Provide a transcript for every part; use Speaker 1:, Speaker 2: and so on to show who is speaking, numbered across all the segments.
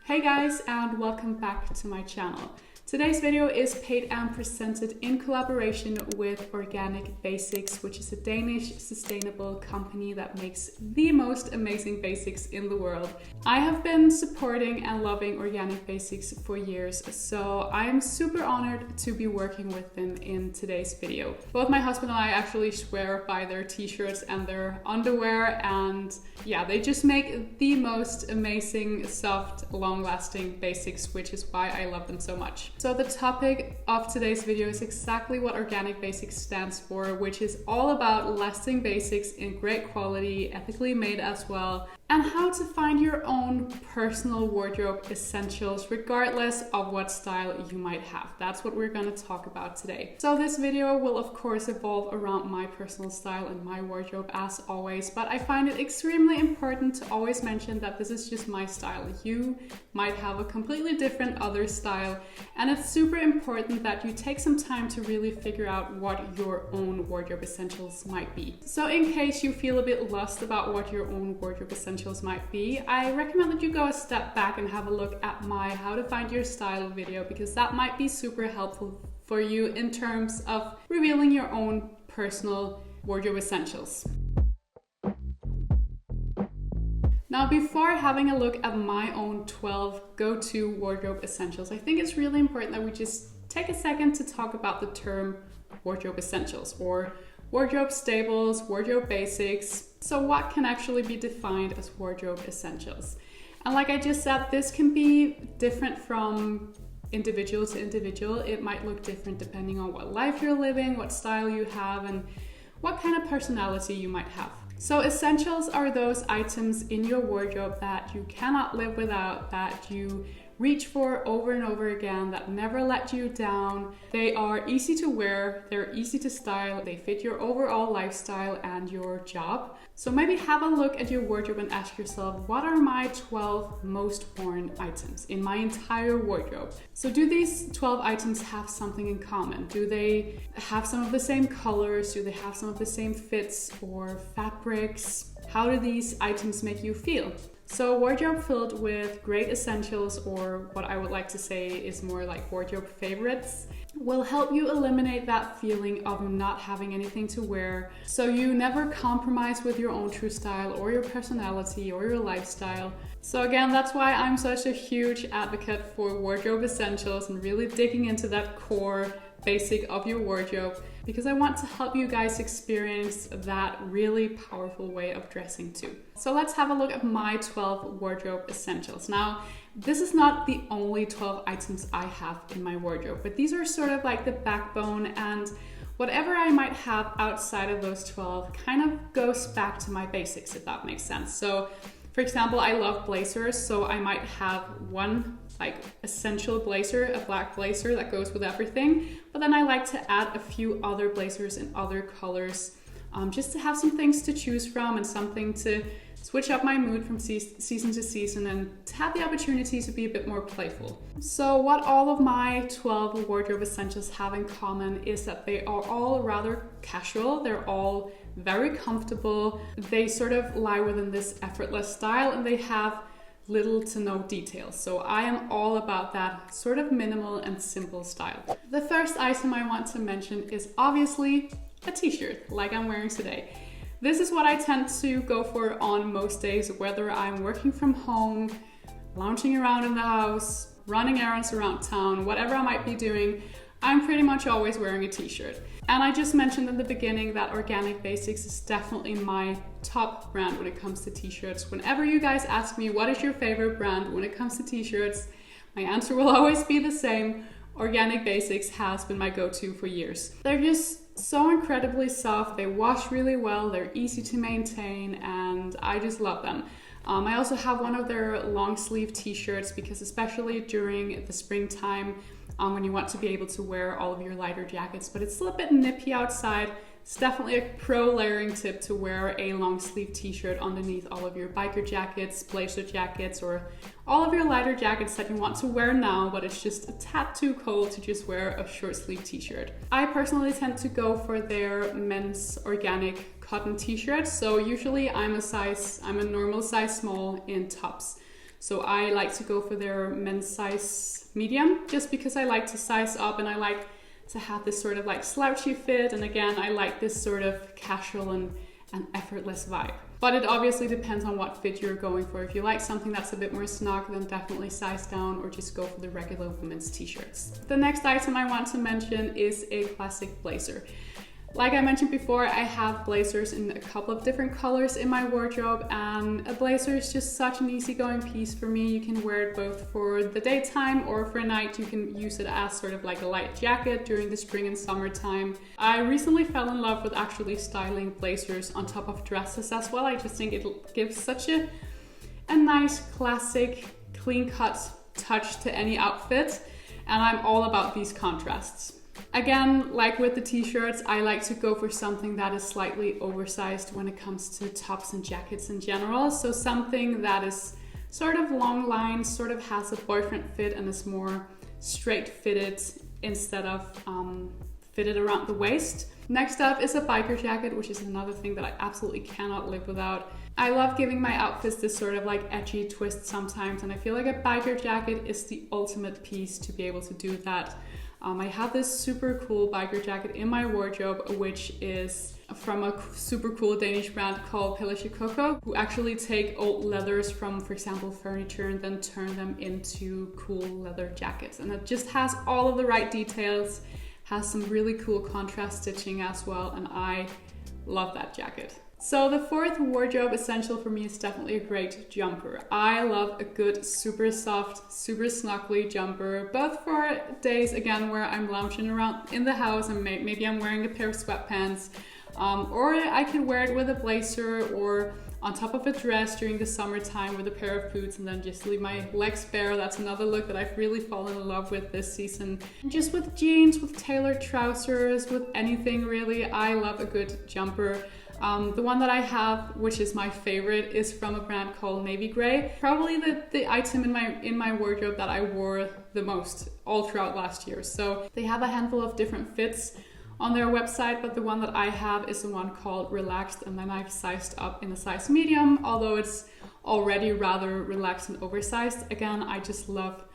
Speaker 1: Hey guys, and welcome back to my channel. Today's video is paid and presented in collaboration with Organic Basics, which is a Danish sustainable company that makes the most amazing basics in the world. I have been supporting and loving Organic Basics for years, so I am super honored to be working with them in today's video. Both my husband and I actually swear by their t-shirts and their underwear, and yeah, they just make the most amazing, soft, long-lasting basics, which is why I love them so much. So the topic of today's video is exactly what Organic Basics stands for, which is all about lasting basics in great quality, ethically made as well, and how to find your own personal wardrobe essentials regardless of what style you might have. That's what we're going to talk about today. So this video will of course evolve around my personal style and my wardrobe as always, but I find it extremely important to always mention that this is just my style. You might have a completely different other style, and it's super important that you take some time to really figure out what your own wardrobe essentials might be. So in case you feel a bit lost about what your own wardrobe essentials might be, I recommend that you go a step back and have a look at my How to Find Your Style video, because that might be super helpful for you in terms of revealing your own personal wardrobe essentials. Now, before having a look at my own 12 go-to wardrobe essentials, I think it's really important that we just take a second to talk about the term wardrobe essentials or wardrobe staples, wardrobe basics. So what can actually be defined as wardrobe essentials? And like I just said, this can be different from individual to individual. It might look different depending on what life you're living, what style you have, and what kind of personality you might have. So essentials are those items in your wardrobe that you cannot live without, that you reach for over and over again, that never let you down. They are easy to wear, they're easy to style, they fit your overall lifestyle and your job. So maybe have a look at your wardrobe and ask yourself, what are my 12 most worn items in my entire wardrobe? So do these 12 items have something in common? Do they have some of the same colors? Do they have some of the same fits or fabrics? How do these items make you feel? So a wardrobe filled with great essentials, or what I would like to say is more like wardrobe favorites, will help you eliminate that feeling of not having anything to wear, so you never compromise with your own true style or your personality or your lifestyle. So again, that's why I'm such a huge advocate for wardrobe essentials and really digging into that core basic of your wardrobe, because I want to help you guys experience that really powerful way of dressing too. So let's have a look at my 12 wardrobe essentials. Now, this is not the only 12 items I have in my wardrobe, but these are sort of like the backbone, and whatever I might have outside of those 12 kind of goes back to my basics, if that makes sense. So for example, I love blazers, so I might have one like essential blazer, a black blazer that goes with everything, but then I like to add a few other blazers in other colors, just to have some things to choose from and something to switch up my mood from season to season, and to have the opportunity to be a bit more playful. So what all of my 12 wardrobe essentials have in common is that they are all rather casual, they're all very comfortable, they sort of lie within this effortless style, and they have little to no details. So I am all about that sort of minimal and simple style. The first item I want to mention is obviously a t-shirt, like I'm wearing today. This is what I tend to go for on most days, whether I'm working from home, lounging around in the house, running errands around town, whatever I might be doing, I'm pretty much always wearing a t-shirt. And I just mentioned in the beginning that Organic Basics is definitely my top brand when it comes to t-shirts. Whenever you guys ask me what is your favorite brand when it comes to t-shirts, my answer will always be the same. Organic Basics has been my go-to for years. They're just so incredibly soft, they wash really well, they're easy to maintain, and I just love them. I also have one of their long sleeve t-shirts, because especially during the springtime, when you want to be able to wear all of your lighter jackets, but it's still a bit nippy outside, it's definitely a pro layering tip to wear a long sleeve t-shirt underneath all of your biker jackets, blazer jackets, or all of your lighter jackets that you want to wear now, but it's just a tad too cold to just wear a short sleeve t-shirt. I personally tend to go for their men's organic cotton t-shirts, so usually I'm a normal size small in tops. So I like to go for their men's size medium, just because I like to size up and I like to have this sort of like slouchy fit. And again, I like this sort of casual and effortless vibe. But it obviously depends on what fit you're going for. If you like something that's a bit more snug, then definitely size down or just go for the regular women's t-shirts. The next item I want to mention is a classic blazer. Like I mentioned before, I have blazers in a couple of different colors in my wardrobe, and a blazer is just such an easygoing piece for me. You can wear it both for the daytime or for night. You can use it as sort of like a light jacket during the spring and summertime. I recently fell in love with actually styling blazers on top of dresses as well. I just think it gives such a nice, classic, clean-cut touch to any outfit, and I'm all about these contrasts. Again, like with the t-shirts, I like to go for something that is slightly oversized when it comes to tops and jackets in general. So something that is sort of long lines, sort of has a boyfriend fit and is more straight fitted instead of fitted around the waist. Next up is a biker jacket, which is another thing that I absolutely cannot live without. I love giving my outfits this sort of like edgy twist sometimes, and I feel like a biker jacket is the ultimate piece to be able to do that. I have this super cool biker jacket in my wardrobe, which is from a super cool Danish brand called Coco, who actually take old leathers from, for example, furniture and then turn them into cool leather jackets. And it just has all of the right details, has some really cool contrast stitching as well, and I love that jacket. So the fourth wardrobe essential for me is definitely a great jumper. I love a good, super soft, super snuggly jumper, both for days, again, where I'm lounging around in the house and maybe I'm wearing a pair of sweatpants, or I could wear it with a blazer or on top of a dress during the summertime with a pair of boots and then just leave my legs bare. That's another look that I've really fallen in love with this season. Just with jeans, with tailored trousers, with anything really, I love a good jumper. The one that I have, which is my favorite, is from a brand called Navy Grey. Probably the item in my wardrobe that I wore the most all throughout last year. So they have a handful of different fits on their website, but the one that I have is the one called Relaxed, and then I've sized up in a size medium, although it's already rather relaxed and oversized. Again, I just love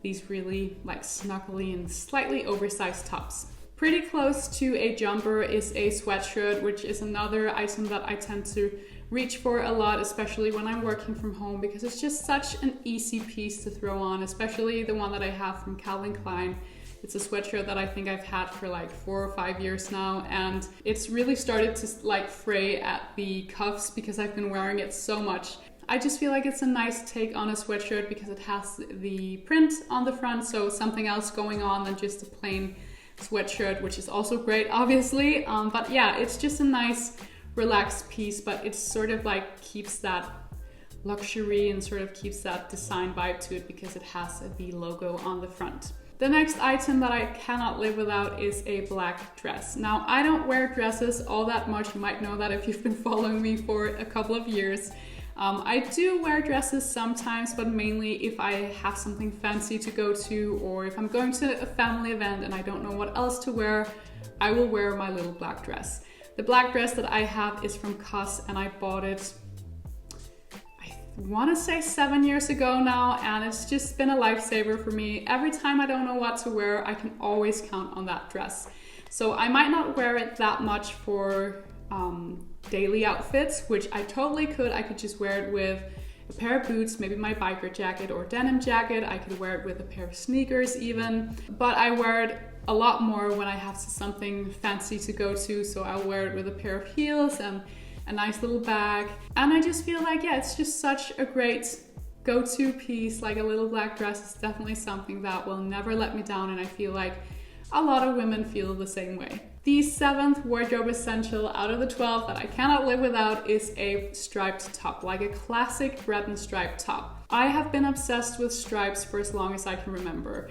Speaker 1: these really like snuggly and slightly oversized tops. Pretty close to a jumper is a sweatshirt, which is another item that I tend to reach for a lot, especially when I'm working from home, because it's just such an easy piece to throw on, especially the one that I have from Calvin Klein. It's a sweatshirt that I think I've had for like 4 or 5 years now, and it's really started to like fray at the cuffs because I've been wearing it so much. I just feel like it's a nice take on a sweatshirt because it has the print on the front, so something else going on than just a plain sweatshirt, which is also great, obviously. But yeah, it's just a nice relaxed piece, but it sort of like keeps that luxury and sort of keeps that design vibe to it because it has the logo on the front. The next item that I cannot live without is a black dress. Now, I don't wear dresses all that much. You might know that if you've been following me for a couple of years. I do wear dresses sometimes, but mainly if I have something fancy to go to, or if I'm going to a family event and I don't know what else to wear, I will wear my little black dress. The black dress that I have is from COS, and I bought it, I want to say 7 years ago now, and it's just been a lifesaver for me. Every time I don't know what to wear, I can always count on that dress. So I might not wear it that much for daily outfits, which I totally could. I could just wear it with a pair of boots, maybe my biker jacket or denim jacket. I could wear it with a pair of sneakers even, but I wear it a lot more when I have something fancy to go to. So I'll wear it with a pair of heels and a nice little bag. And I just feel like, yeah, it's just such a great go-to piece. Like a little black dress is definitely something that will never let me down, and I feel like a lot of women feel the same way. The seventh wardrobe essential out of the 12 that I cannot live without is a striped top, like a classic Breton striped top. I have been obsessed with stripes for as long as I can remember.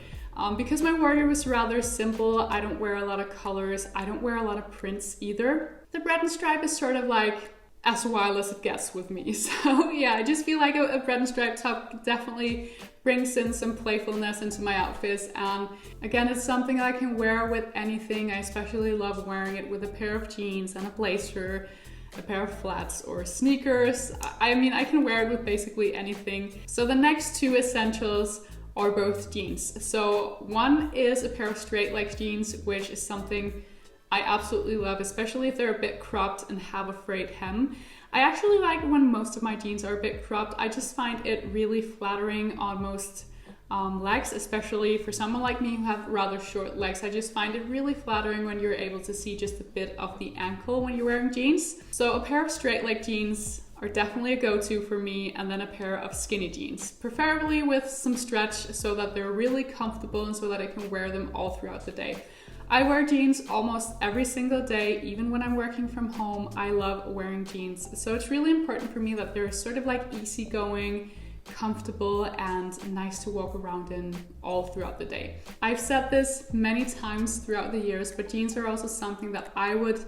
Speaker 1: Because my wardrobe is rather simple, I don't wear a lot of colors, I don't wear a lot of prints either. The Breton stripe is sort of like as wild as it gets with me. So yeah, I just feel like a Breton striped top definitely brings in some playfulness into my outfits, and again, it's something I can wear with anything. I especially love wearing it with a pair of jeans and a blazer. a pair of flats or sneakers. I mean, I can wear it with basically anything. So the next two essentials are both jeans. So one is a pair of straight leg jeans, which is something I absolutely love, especially if they're a bit cropped and have a frayed hem. I actually like when most of my jeans are a bit cropped. I just find it really flattering on most legs, especially for someone like me who have rather short legs. I just find it really flattering when you're able to see just a bit of the ankle when you're wearing jeans. So a pair of straight leg jeans are definitely a go-to for me, and then a pair of skinny jeans, preferably with some stretch so that they're really comfortable and so that I can wear them all throughout the day. I wear jeans almost every single day, even when I'm working from home. I love wearing jeans. So it's really important for me that they're sort of like easygoing, comfortable, and nice to walk around in all throughout the day. I've said this many times throughout the years, but jeans are also something that I would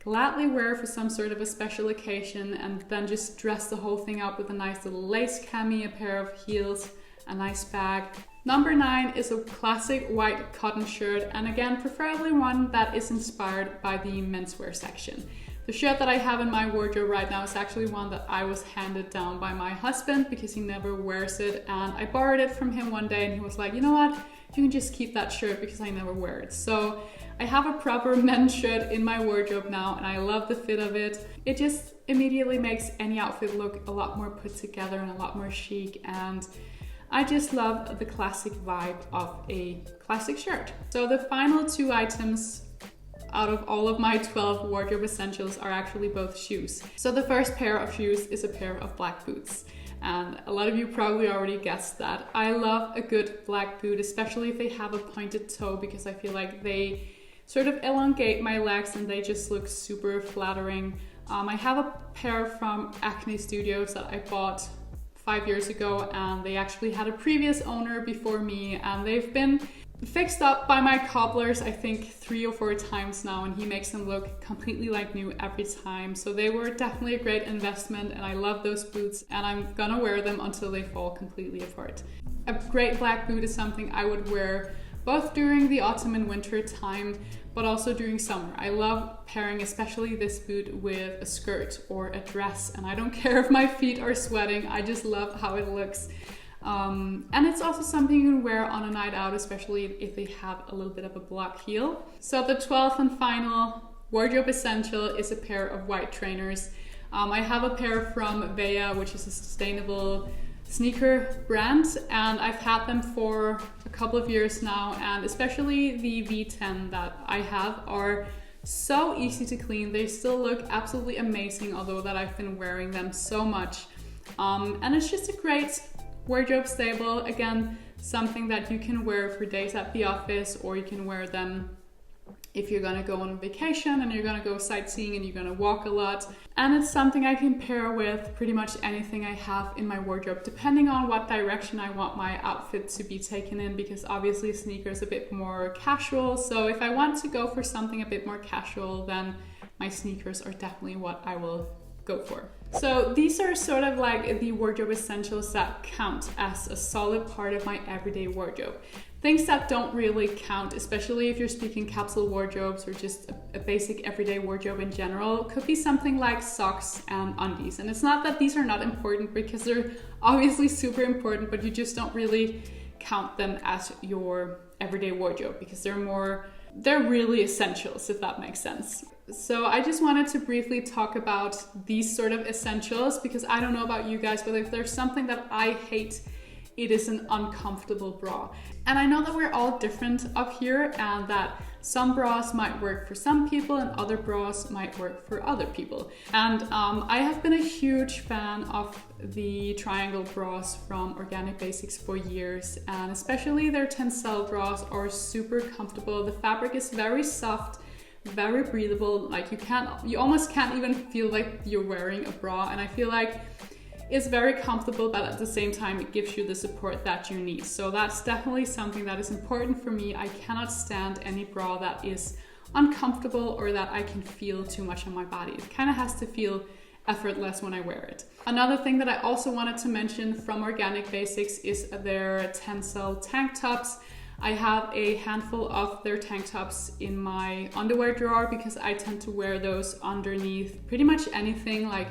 Speaker 1: gladly wear for some sort of a special occasion, and then just dress the whole thing up with a nice little lace cami, a pair of heels, a nice bag. Number 9 is a classic white cotton shirt, and again, preferably one that is inspired by the menswear section. The shirt that I have in my wardrobe right now is actually one that I was handed down by my husband because he never wears it, and I borrowed it from him one day and he was like, you know what, you can just keep that shirt because I never wear it. So I have a proper men's shirt in my wardrobe now, and I love the fit of it. It just immediately makes any outfit look a lot more put together and a lot more chic, and I just love the classic vibe of a classic shirt. So the final two items out of all of my 12 wardrobe essentials are actually both shoes. So the first pair of shoes is a pair of black boots. And a lot of you probably already guessed that. I love a good black boot, especially if they have a pointed toe, because I feel like they sort of elongate my legs and they just look super flattering. I have a pair from Acne Studios that I bought 5 years ago, and they actually had a previous owner before me, and they've been fixed up by my cobblers I think 3 or 4 times now, and he makes them look completely like new every time. So they were definitely a great investment, and I love those boots, and I'm gonna wear them until they fall completely apart. A great black boot is something I would wear both during the autumn and winter time, but also during summer. I love pairing especially this boot with a skirt or a dress, and I don't care if my feet are sweating, I just love how it looks. And it's also something you can wear on a night out, especially if they have a little bit of a block heel. So the 12th and final wardrobe essential is a pair of white trainers. I have a pair from Veja, which is a sustainable sneaker brand, and I've had them for a couple of years now, and especially the V10 that I have are so easy to clean. They still look absolutely amazing, although that I've been wearing them so much. And it's just a great wardrobe staple. Again, something that you can wear for days at the office, or you can wear them if you're gonna go on a vacation and you're gonna go sightseeing and you're gonna walk a lot. And it's something I can pair with pretty much anything I have in my wardrobe, depending on what direction I want my outfit to be taken in, because obviously sneakers a bit more casual. So if I want to go for something a bit more casual, then my sneakers are definitely what I will go for. So these are sort of like the wardrobe essentials that count as a solid part of my everyday wardrobe. Things that don't really count, especially if you're speaking capsule wardrobes or just a basic everyday wardrobe in general, could be something like socks and undies. And it's not that these are not important, because they're obviously super important, but you just don't really count them as your everyday wardrobe because they're really essentials, if that makes sense. So I just wanted to briefly talk about these sort of essentials, because I don't know about you guys, but if there's something that I hate, it is an uncomfortable bra. And I know that we're all different up here, and that some bras might work for some people and other bras might work for other people. And I have been a huge fan of the triangle bras from Organic Basics for years, and especially their tencel bras are super comfortable. The fabric is very soft, very breathable. Like you almost can't even feel like you're wearing a bra, and I feel like it's very comfortable, but at the same time it gives you the support that you need. So that's definitely something that is important for me. I cannot stand any bra that is uncomfortable or that I can feel too much on my body. It kind of has to feel effortless when I wear it. Another thing that I also wanted to mention from Organic Basics is their tencel tank tops. I have a handful of their tank tops in my underwear drawer because I tend to wear those underneath pretty much anything, like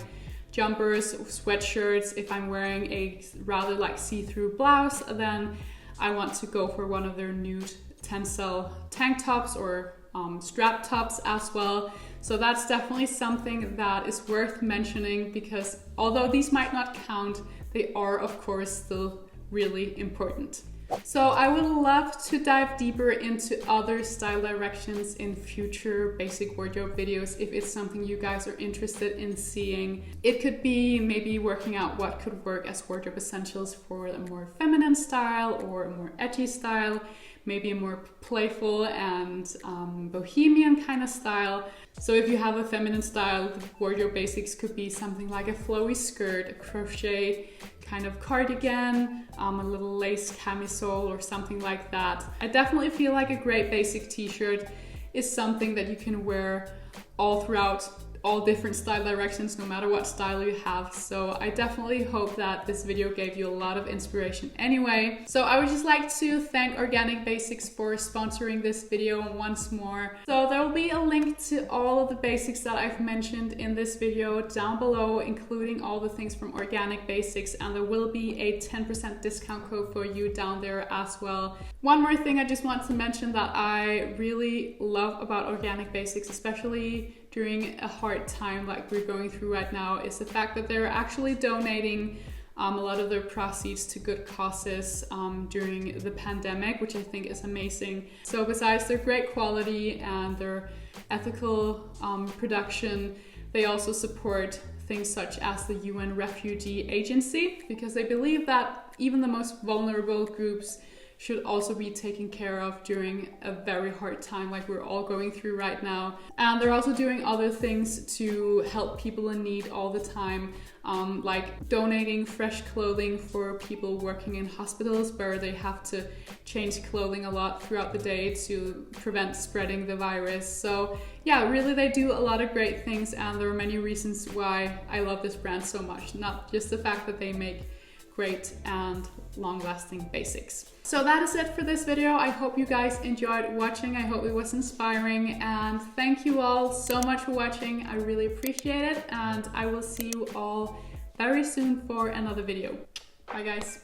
Speaker 1: jumpers, sweatshirts. If I'm wearing a rather like see-through blouse, then I want to go for one of their nude tencel tank tops or strap tops as well. So that's definitely something that is worth mentioning, because although these might not count, they are of course still really important. So I would love to dive deeper into other style directions in future basic wardrobe videos if it's something you guys are interested in seeing. It could be maybe working out what could work as wardrobe essentials for a more feminine style or a more edgy style, maybe a more playful and bohemian kind of style. So if you have a feminine style, the wardrobe basics could be something like a flowy skirt, a crochet kind of cardigan, a little lace camisole or something like that. I definitely feel like a great basic t-shirt is something that you can wear all throughout all different style directions, no matter what style you have. So I definitely hope that this video gave you a lot of inspiration anyway. So I would just like to thank Organic Basics for sponsoring this video once more. So there will be a link to all of the basics that I've mentioned in this video down below, including all the things from Organic Basics, and there will be a 10% discount code for you down there as well. One more thing I just want to mention that I really love about Organic Basics, especially during a hard time like we're going through right now, is the fact that they're actually donating a lot of their proceeds to good causes during the pandemic, which I think is amazing. So besides their great quality and their ethical production, they also support things such as the UN Refugee Agency, because they believe that even the most vulnerable groups should also be taken care of during a very hard time like we're all going through right now. And they're also doing other things to help people in need all the time, like donating fresh clothing for people working in hospitals where they have to change clothing a lot throughout the day to prevent spreading the virus. So yeah, really they do a lot of great things, and there are many reasons why I love this brand so much, not just the fact that they make great and long-lasting basics. So that is it for this video. I hope you guys enjoyed watching. I hope it was inspiring, and thank you all so much for watching. I really appreciate it, and I will see you all very soon for another video. Bye guys.